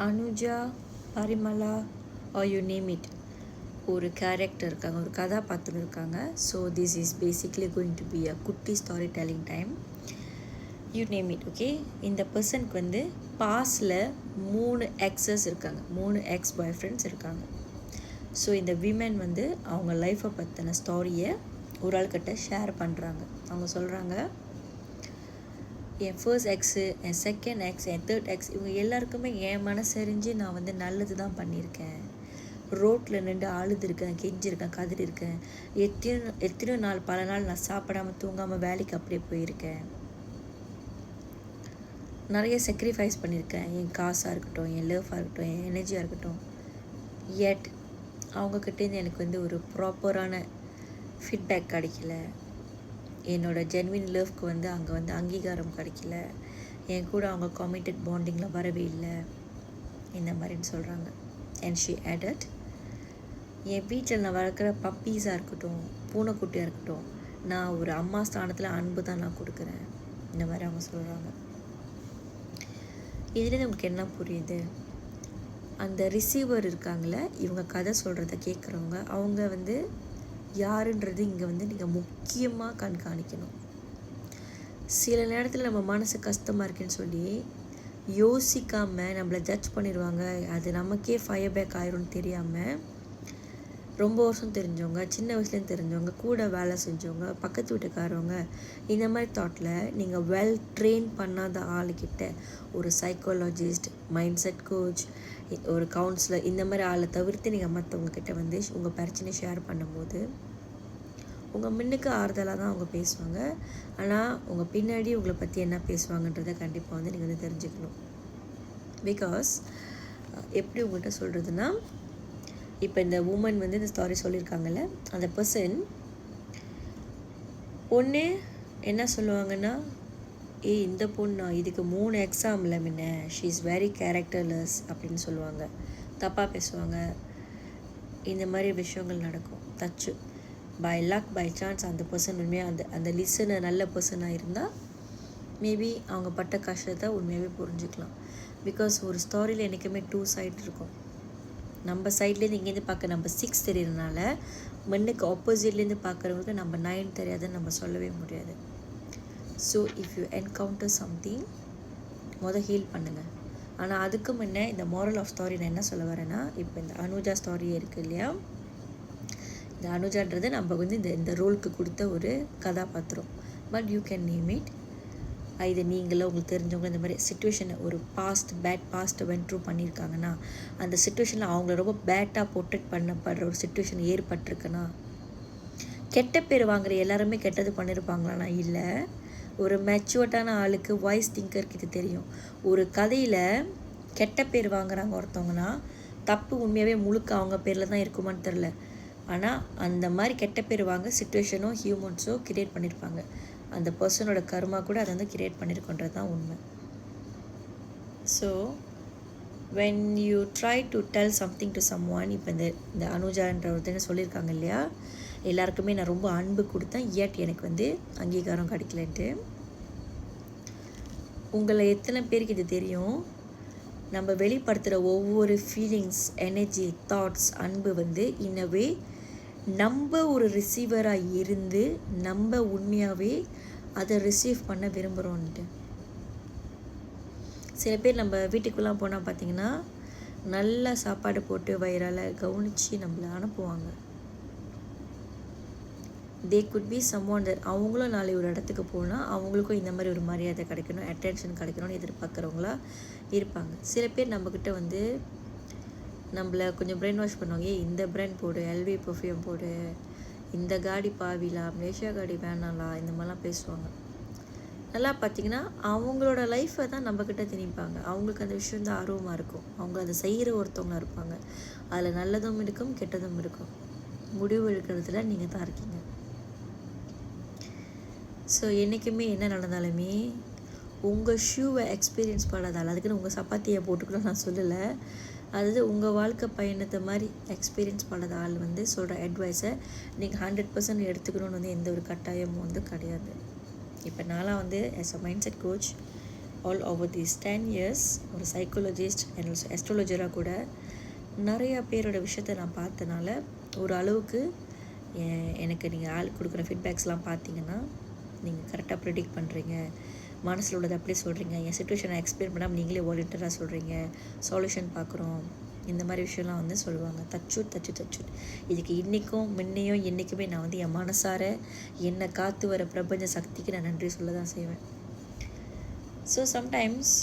Anuja, Parimala are you name it, ஒரு character இருக்காங்க, ஒரு கதாபாத்திரம் இருக்காங்க. So this is basically going to be a குட்டி story telling time. You name it. Okay, இந்த பர்சனுக்கு வந்து பாஸ்டில் 3 எக்ஸஸ் இருக்காங்க, 3 எக்ஸ் பாய் ஃப்ரெண்ட்ஸ் இருக்காங்க. ஸோ இந்த விமென் வந்து அவங்க லைஃப்பை பற்றின ஸ்டாரியை ஒரு ஆள்கிட்ட ஷேர் பண்ணுறாங்க. அவங்க சொல்கிறாங்க, என் ஃபர்ஸ்ட் எக்ஸு, என் செகண்ட் எக்ஸ், என் தேர்ட் எக்ஸ், இவங்க எல்லாருக்குமே என் மனசறிஞ்சு நான் வந்து நல்லது தான் பண்ணியிருக்கேன். ரோட்டில் நின்று அழுதுருக்கேன், கெஞ்சிருக்கேன், கதறிருக்கேன். எத்தனையோ நாள், பல நாள் நான் சாப்பிடாமல் தூங்காமல் வேலைக்கு அப்படியே போயிருக்கேன். நிறைய செக்ரிஃபைஸ் பண்ணியிருக்கேன், என் காசாக இருக்கட்டும், என் லவ்வாக இருக்கட்டும், என் எனர்ஜியாக இருக்கட்டும். எட் அவங்கக்கிட்டேருந்து எனக்கு வந்து ஒரு ப்ராப்பரான ஃபீட்பேக் கிடைக்கல. என்னோடய ஜென்வின் லவ்க்கு வந்து அங்கே வந்து அங்கீகாரம் கிடைக்கல. என் கூட அவங்க கமிட்டட் பாண்டிங்கில் வரவே இல்லை, இந்த மாதிரின்னு சொல்கிறாங்க. அண்ட் ஷி ஆடட், என் வீட்டில் நான் வளர்க்குற பப்பீஸாக இருக்கட்டும், பூனைக்குட்டியாக இருக்கட்டும், நான் ஒரு அம்மா ஸ்தானத்தில் அன்பு தான் நான் கொடுக்குறேன், இந்த மாதிரி அவங்க சொல்கிறாங்க. இதுலேருந்து உங்களுக்கு என்ன புரியுது? அந்த ரிசீவர் இருக்காங்களே, இவங்க கதை சொல்கிறத கேட்குறவங்க, அவங்க வந்து யாருன்றது இங்கே வந்து நீங்கள் முக்கியமாக கண்காணிக்கணும். சில நேரத்தில் நம்ம மனசு கஷ்டமாக இருக்குன்னு சொல்லி யோசிக்காமல் நம்மளை ஜட்ஜ் பண்ணிடுவாங்க. அது நமக்கே ஃபயர் பேக் ஆயிரும்னு தெரியாமல் ரொம்ப வருஷம் தெரிஞ்சவங்க, சின்ன வயசுலேருந்து தெரிஞ்சவங்க, கூட வேலை செஞ்சவங்க, பக்கத்து வீட்டுக்காரவங்க, இந்த மாதிரி தாட்டில் நீங்கள் வெல் ட்ரெயின் பண்ணாத ஆளுக்கிட்ட, ஒரு சைக்காலஜிஸ்ட், மைண்ட் செட் கோச், ஒரு கவுன்சிலர், இந்த மாதிரி ஆளை தவிர்த்து நீங்கள் மற்றவங்கக்கிட்ட வந்து உங்கள் பிரச்சனை ஷேர் பண்ணும்போது உங்கள் முன்னுக்கு ஆறுதலாக தான் அவங்க பேசுவாங்க. ஆனால் உங்கள் பின்னாடி உங்களை பற்றி என்ன பேசுவாங்கன்றதை கண்டிப்பாக வந்து நீங்கள் வந்து தெரிஞ்சுக்கணும். பிகாஸ் எப்படி உங்கள்கிட்ட சொல்கிறதுனா, இப்போ இந்த உமன் வந்து இந்த ஸ்டாரி சொல்லியிருக்காங்கல்ல, அந்த பர்சன் பொண்ணு என்ன சொல்லுவாங்கன்னா, இந்த பொண்ணா, இதுக்கு 3 எக்ஸாமில் முன்ன ஷீ இஸ் வெரி கேரக்டர்லெஸ் அப்படின்னு சொல்லுவாங்க, தப்பாக பேசுவாங்க. இந்த மாதிரி விஷயங்கள் நடக்கும். தச்சு பை லக், பை சான்ஸ் அந்த பர்சன் உண்மையாக அந்த லிசனர் நல்ல பர்சனாக இருந்தால் மேபி அவங்க பட்ட கஷ்டத்தை உண்மையாகவே புரிஞ்சுக்கலாம். பிகாஸ் ஒரு ஸ்டாரியில் என்றைக்குமே 2 சைட் இருக்கும். நம்ம சைட்லேருந்து இங்கேருந்து பார்க்க நம்ம 6 தெரியறதுனால மண்ணுக்கு ஆப்போசிட்லேருந்து பார்க்குறவங்களுக்கு நம்ம 9 தெரியாதுன்னு நம்ம சொல்லவே முடியாது. So if you encounter something, heal பண்ணுங்கள். ஆனால் அதுக்கு முன்னே இந்த மாரல் ஆஃப் ஸ்டாரி நான் என்ன சொல்ல வரேன்னா, இப்போ இந்த அனுஜா ஸ்டாரியே இருக்குது இல்லையா, இந்த அனுஜான்றது நம்ம வந்து இந்த ரோலுக்கு கொடுத்த ஒரு கதாபாத்திரம். But you can name it. இது நீங்களோ உங்களுக்கு தெரிஞ்சவங்க இந்த மாதிரி சுச்சுவேஷனை, ஒரு பேட் பாஸ்ட்டை வென்ட் த்ரூ பண்ணியிருக்காங்கன்னா, அந்த சுச்சுவேஷனில் அவங்கள ரொம்ப பேட்டாக ப்ரொடெக்ட் பண்ணப்படுற ஒரு சுச்சுவேஷன் ஏற்பட்டிருக்குன்னா, கெட்ட பேர் வாங்குற எல்லாருமே கெட்டது பண்ணியிருப்பாங்களான்னா இல்லை. ஒரு மெச்சுவர்டான ஆளுக்கு, வாய்ஸ் திங்கருக்கு இது தெரியும். ஒரு கதையில் கெட்ட பேர் வாங்குறாங்க ஒருத்தவங்கன்னா, தப்பு உண்மையாகவே முழுக்க அவங்க பேரில் தான் இருக்குமான்னு தெரில. ஆனால் அந்த மாதிரி கெட்ட பேர் வாங்க சிச்சுவேஷனோ ஹியூமன்ஸோ கிரியேட் பண்ணியிருப்பாங்க. அந்த பர்சனோட கர்மா கூட அதை வந்து கிரியேட் பண்ணியிருக்கோன்றது தான் உண்மை. So when you try to tell something to someone, இப்போ இந்த அனுஜான்ற ஒருத்தங்க சொல்லியிருக்காங்க இல்லையா, எல்லாருக்குமே நான் ரொம்ப அன்பு கொடுத்தேன், ஏட் எனக்கு வந்து அங்கீகாரம் கிடைக்கலன்ட்டு. உங்களை எத்தனை பேருக்கு இது தெரியும்? நம்ம வெளிப்படுத்துகிற ஒவ்வொரு ஃபீலிங்ஸ், எனர்ஜி, தாட்ஸ், அன்பு வந்து இன்னவே நம்ம ஒரு ரிசீவராக இருந்து நம்ம உண்மையாகவே அதை ரிசீவ் பண்ண விரும்புகிறோன்ட்டு. சில பேர் நம்ம வீட்டுக்குள்ளே போனால் பார்த்திங்கன்னா நல்ல சாப்பாடு போட்டு வயிறால் கவனித்து நம்மளை அனுப்புவாங்க. தே குட் பி சம்ஒன் தட் அவங்களும் நாளை ஒரு இடத்துக்கு போனால் அவங்களுக்கும் இந்த மாதிரி ஒரு மரியாதை கிடைக்கணும், அட்டென்ஷன் கிடைக்கணும்னு எதிர்பார்க்குறவங்களா இருப்பாங்க. சில பேர் நம்மக்கிட்ட வந்து நம்மளை கொஞ்சம் பிரெயின் வாஷ் பண்ணுவாங்க. இந்த பிராண்ட் போடு, எல்வி பர்ஃப்யூம் போடு, இந்த காடி பாவிலா, மலேசியா காடி வேணாலா, இந்த மாதிரிலாம் பேசுவாங்க. நல்லா பார்த்திங்கன்னா அவங்களோட லைஃப்பை தான் நம்மக்கிட்ட திணிப்பாங்க. அவங்களுக்கு அந்த விஷயம் தான் ஆர்வமாக இருக்கும். அவங்க அதை செய்கிற ஒருத்தவங்களாக இருப்பாங்க. அதில் நல்லதும் இருக்கும், கெட்டதும் இருக்கும். முடிவு எடுக்கிறதுல நீங்கள் தான் இருக்கீங்க. ஸோ என்றைக்குமே என்ன நடந்தாலுமே உங்கள் ஷூவை எக்ஸ்பீரியன்ஸ் பண்ணதால், அதுக்குன்னு உங்கள் சப்பாத்தியை போட்டுக்கணும் நான் சொல்லலை. அதாவது உங்கள் வாழ்க்கை பயணத்தை மாதிரி எக்ஸ்பீரியன்ஸ் பண்ணத ஆள் வந்து சொல்கிற அட்வைஸை நீங்கள் 100% எடுத்துக்கணும்னு வந்து எந்த ஒரு கட்டாயமும் வந்து கிடையாது. இப்போ நான்லாம் வந்து as a mind set coach all over these 10 years ஒரு சைக்காலஜிஸ்ட் அண்ட் ஆல்சோ அஸ்ட்ராலஜராக கூட நிறையா பேரோட விஷயத்தை நான் பார்த்தனால ஒரு அளவுக்கு எனக்கு நீங்கள் ஆள் கொடுக்குற ஃபீட்பேக்ஸ்லாம் பார்த்தீங்கன்னா நீங்கள் கரெக்டாக ப்ரிடிக்ட் பண்ணுறீங்க, மனசில் உள்ளதை அப்படியே சொல்கிறீங்க, என் சுச்சுவேஷனை எக்ஸ்பிளைன் பண்ணாமல் நீங்களே வாலண்டியராக சொல்கிறீங்க, சொல்யூஷன் பார்க்குறோம், இந்த மாதிரி விஷயம்லாம் வந்து சொல்லுவாங்க. தச்சு இதுக்கு இன்றைக்கும் முன்னையும் என்றைக்குமே நான் வந்து என் மனசார என்னை காத்து வர பிரபஞ்ச சக்திக்கு நான் நன்றி சொல்ல தான் செய்வேன். So sometimes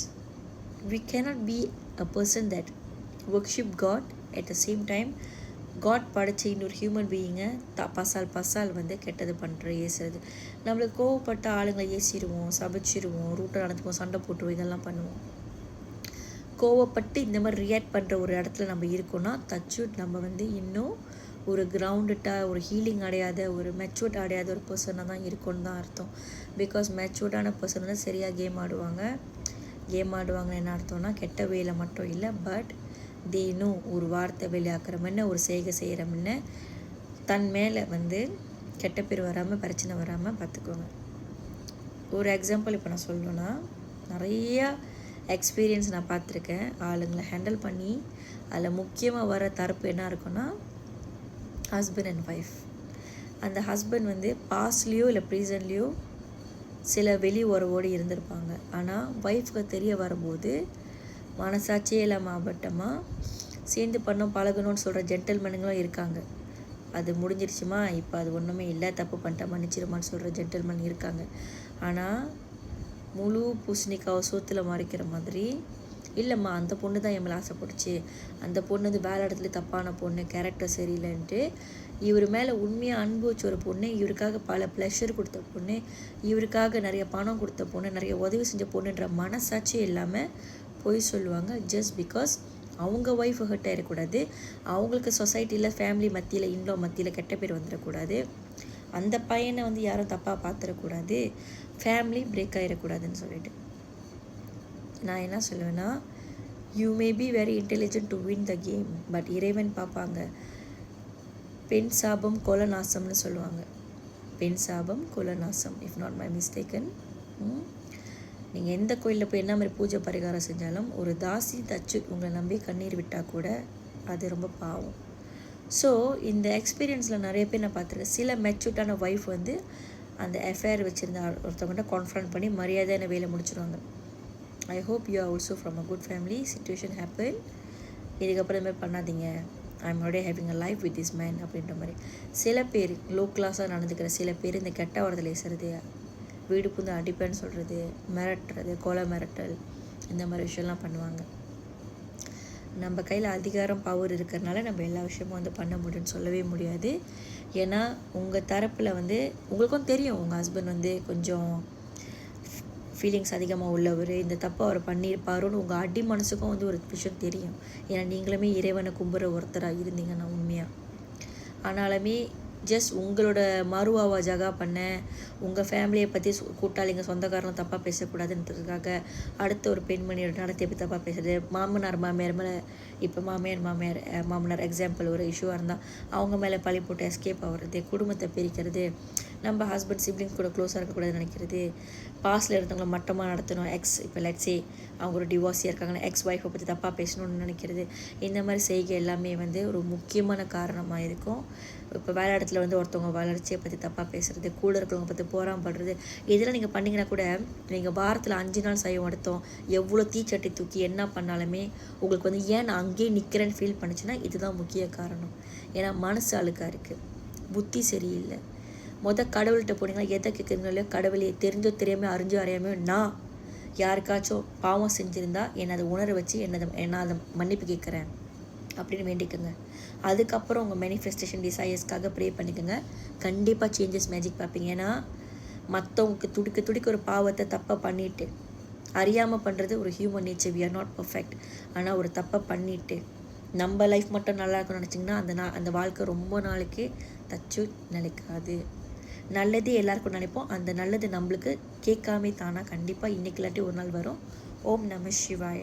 we cannot be a person that worship God at the same time God படைச்ச இன்னொரு ஹியூமன் பீயிங்கை பசால் வந்து கெட்டது பண்ணுற ஏசுறது. நம்மளுக்கு கோவப்பட்ட ஆளுங்களை ஏசிடுவோம், சபிச்சிடுவோம், ரூட்டை நடந்துக்குவோம், சண்டை போட்டுருவோம், இதெல்லாம் பண்ணுவோம். கோவப்பட்டு இந்த மாதிரி ரியாக்ட் பண்ணுற ஒரு இடத்துல நம்ம இருக்கோன்னா நம்ம வந்து இன்னும் ஒரு கிரவுண்டட்டாக ஒரு ஹீலிங் அடையாத ஒரு மெச்சூர்ட் அடையாத ஒரு பர்சனாக தான் இருக்கும்னு தான் அர்த்தம். பிகாஸ் மெச்சூர்டான பர்சன் வந்து சரியாக கேம் ஆடுவாங்கன்னு என்ன அர்த்தம்னா கெட்ட வேலை மட்டும் இல்லை, பட் தேனும் ஒரு வார்த்தை வெளியாக்குற முன்ன ஒரு செய்கிற முன்ன தன் மேலே வந்து கெட்ட பேர் வராமல் பிரச்சனை வராமல் பார்த்துக்கோங்க. ஒரு எக்ஸாம்பிள் இப்போ நான் சொல்லணுன்னா நிறையா எக்ஸ்பீரியன்ஸ் நான் பார்த்துருக்கேன். ஆளுங்களை ஹேண்டில் பண்ணி அதில் முக்கியமாக வர தரப்பு என்ன இருக்குன்னா ஹஸ்பண்ட் அண்ட் ஒய்ஃப். அந்த ஹஸ்பண்ட் வந்து பாஸ்ட்லேயோ இல்லை ப்ரீசன்லேயோ சில வெளி உறவோடு இருந்திருப்பாங்க. ஆனால் ஒய்ஃப்க்கு தெரிய வரும்போது மனசாட்சியே இல்லாமல் ஆபட்டமாக சேர்ந்து பழகணும்னு சொல்கிற ஜென்டில்மேனுங்களும் இருக்காங்க. அது முடிஞ்சிருச்சுமா, இப்போ அது ஒன்றுமே இல்லை, தப்பு பண்ணிட்டா மன்னிச்சிருமான்னு சொல்கிற ஜென்டில்மேன் இருக்காங்க. ஆனால் முழு பூசணிக்காவை சோத்தில் மறைக்கிற மாதிரி இல்லைம்மா அந்த பொண்ணு தான் என் மேலே ஆசைப்பட்டுச்சு, அந்த பொண்ணு வந்து வேலை இடத்துல தப்பான பொண்ணு, கேரக்டர் சரியில்லைன்ட்டு இவர் மேலே உண்மையாக அன்பு வச்ச ஒரு பொண்ணு, இவருக்காக பல ப்ளஷர் கொடுத்த பொண்ணு, இவருக்காக நிறைய பணம் கொடுத்த பொண்ணு, நிறைய உதவி செஞ்ச பொண்ணுன்ற மனசாட்சி இல்லாமல் போய் சொல்லுவாங்க. ஜஸ்ட் பிகாஸ் அவங்க ஒய்ஃப் ஹர்ட் ஆகிடக்கூடாது, அவங்களுக்கு சொசைட்டியில் ஃபேமிலி மத்தியில் இன்லோ மத்தியில் கெட்ட பேர் வந்துடக்கூடாது, அந்த பையனை வந்து யாரும் தப்பாக பார்த்துடக்கூடாது, ஃபேமிலி பிரேக் ஆகிடக்கூடாதுன்னு சொல்லிட்டு நான் என்ன சொல்லுவேன்னா, you may be very intelligent to win the game, but இறைவன் பார்ப்பாங்க. பெண் சாபம் கொலநாசம்னு சொல்லுவாங்க. பெண் சாபம் கொலநாசம், இஃப் நாட் மை மிஸ்டேக்கன். நீங்கள் எந்த கோயிலில் போய் என்ன மாதிரி பூஜை பரிகாரம் செஞ்சாலும் ஒரு தாசி தச்சு உங்களை நம்பி கண்ணீர் விட்டால் கூட அது ரொம்ப பாவம். ஸோ இந்த எக்ஸ்பீரியன்ஸில் நிறைய பேர் நான் பார்த்துருக்கேன். சில மெச்சூர்டான ஒய்ஃப் வந்து அந்த அஃபேர் வச்சுருந்த ஒருத்தவங்கள்ட்ட கான்ஃபரன்ட் பண்ணி மரியாதையான வேலை முடிச்சிடுவாங்க. I hope you are also from a good family. Situation happen, இதுக்கப்புறம் இதுமாதிரி பண்ணாதீங்க, I am already having a life with this man அப்படின்ற மாதிரி. சில பேர் லோ கிளாஸாக நடந்துக்கிற சில பேர் இந்த கெட்ட வார்த்தையில் ஏசுறது, வீடு புந்து அடிப்பேன்னு சொல்கிறது, மிரட்டுறது, கொலை மிரட்டல், இந்த மாதிரி விஷயம்லாம் பண்ணுவாங்க. நம்ம கையில் அதிகாரம் பவர் இருக்கிறதுனால நம்ம எல்லா விஷயமும் வந்து பண்ண முடியும்னு சொல்லவே முடியாது. ஏன்னா உங்கள் தரப்பில் வந்து உங்களுக்கும் தெரியும் உங்கள் ஹஸ்பண்ட் வந்து கொஞ்சம் ஃபீலிங்ஸ் அதிகமாக உள்ளவர், இந்த தப்பு அவர் பண்ணியிருப்பாருன்னு உங்கள் அடி மனசுக்கும் வந்து ஒரு விஷயம் தெரியும். ஏன்னா நீங்களுமே இறைவனை கும்புற ஒருத்தராக இருந்தீங்கன்னா உண்மையாக. ஆனாலுமே ஜஸ்ட் உங்களோட மறுவாவாஜாக பண்ண உங்கள் ஃபேமிலியை பற்றி கூட்டாளிங்க சொந்தக்காரங்களும் தப்பாக பேசக்கூடாதுன்றதுக்காக அடுத்த ஒரு பெண்மணியோட நடத்தையை பற்றி தப்பாக பேசுறது, மாமனார் மாமியார் மேலே இப்போ மாமனார் எக்ஸாம்பிள் ஒரு இஷ்யூவாக இருந்தால் அவங்க மேலே பழி போட்டு எஸ்கேப் ஆகுறது, குடும்பத்தை பிரிக்கிறது, நம்ம ஹஸ்பண்ட் சிப்ளிங்ஸ் கூட க்ளோஸாக இருக்கக்கூடாதுன்னு நினைக்கிறது, பாஸ்டில் இருந்தவங்களை மட்டமாக நடத்தணும், இப்போ லெட்ஸே அவங்க ஒரு டிவோர்ஸியாக இருக்காங்கன்னா எக்ஸ் ஒய்ஃபை பற்றி தப்பாக பேசணும்னு நினைக்கிறது, இந்த மாதிரி செய்கை எல்லாமே வந்து ஒரு முக்கியமான காரணமாக இருக்கும். இப்போ வேலை இடத்துல வந்து ஒருத்தவங்க வளர்ச்சியை பற்றி தப்பாக பேசுகிறது, கூட இருக்கிறவங்க பற்றி போராமப்படுறது, இதெல்லாம் நீங்கள் பண்ணிங்கன்னா கூட நீங்கள் வாரத்தில் 5 நாள் செய்யும் எடுத்தோம் எவ்வளோ தீச்சட்டி தூக்கி என்ன பண்ணாலுமே உங்களுக்கு வந்து ஏன் நான் அங்கேயே நிற்கிறேன்னு ஃபீல் பண்ணிச்சுன்னா இதுதான் முக்கிய காரணம். ஏன்னா மனசு அழுக்காக இருக்குது, புத்தி சரியில்லை. கடவுள்கிட்ட போனீங்கன்னா எதை கேட்குறீங்களோ கடவுளையே தெரிஞ்சோ தெரியாமல் அறிஞ்சோ அறியாமல் நான் யாருக்காச்சும் பாவம் செஞ்சுருந்தா என்னை அதை உணர வச்சு என்ன அதை மன்னிப்பு கேட்குறேன் அப்படின்னு வேண்டிக்கோங்க. அதுக்கப்புறம் உங்கள் மேனிஃபெஸ்டேஷன் டிசைர்ஸ்க்காக ப்ரே பண்ணிக்கோங்க. கண்டிப்பாக சேஞ்சஸ் மேஜிக் பார்ப்பீங்க. ஏன்னா மற்றவங்களுக்கு துடிக்க ஒரு பாவத்தை தப்பாக பண்ணிவிட்டு அறியாமல் பண்ணுறது ஒரு human nature, we are not perfect. ஆனால் ஒரு தப்பை பண்ணிவிட்டு நம்ம லைஃப் மட்டும் நல்லா இருக்கும்னு நினச்சிங்கன்னா அந்த வாழ்க்கை ரொம்ப நாளைக்கு தச்சு நிலைக்காது. நல்லதே எல்லாருக்கும் நினைப்போம், அந்த நல்லது நம்மளுக்கு கேட்காமே தானா கண்டிப்பாக இன்றைக்கி இல்லாட்டி ஒரு நாள் வரும். ஓம் நம சிவாய.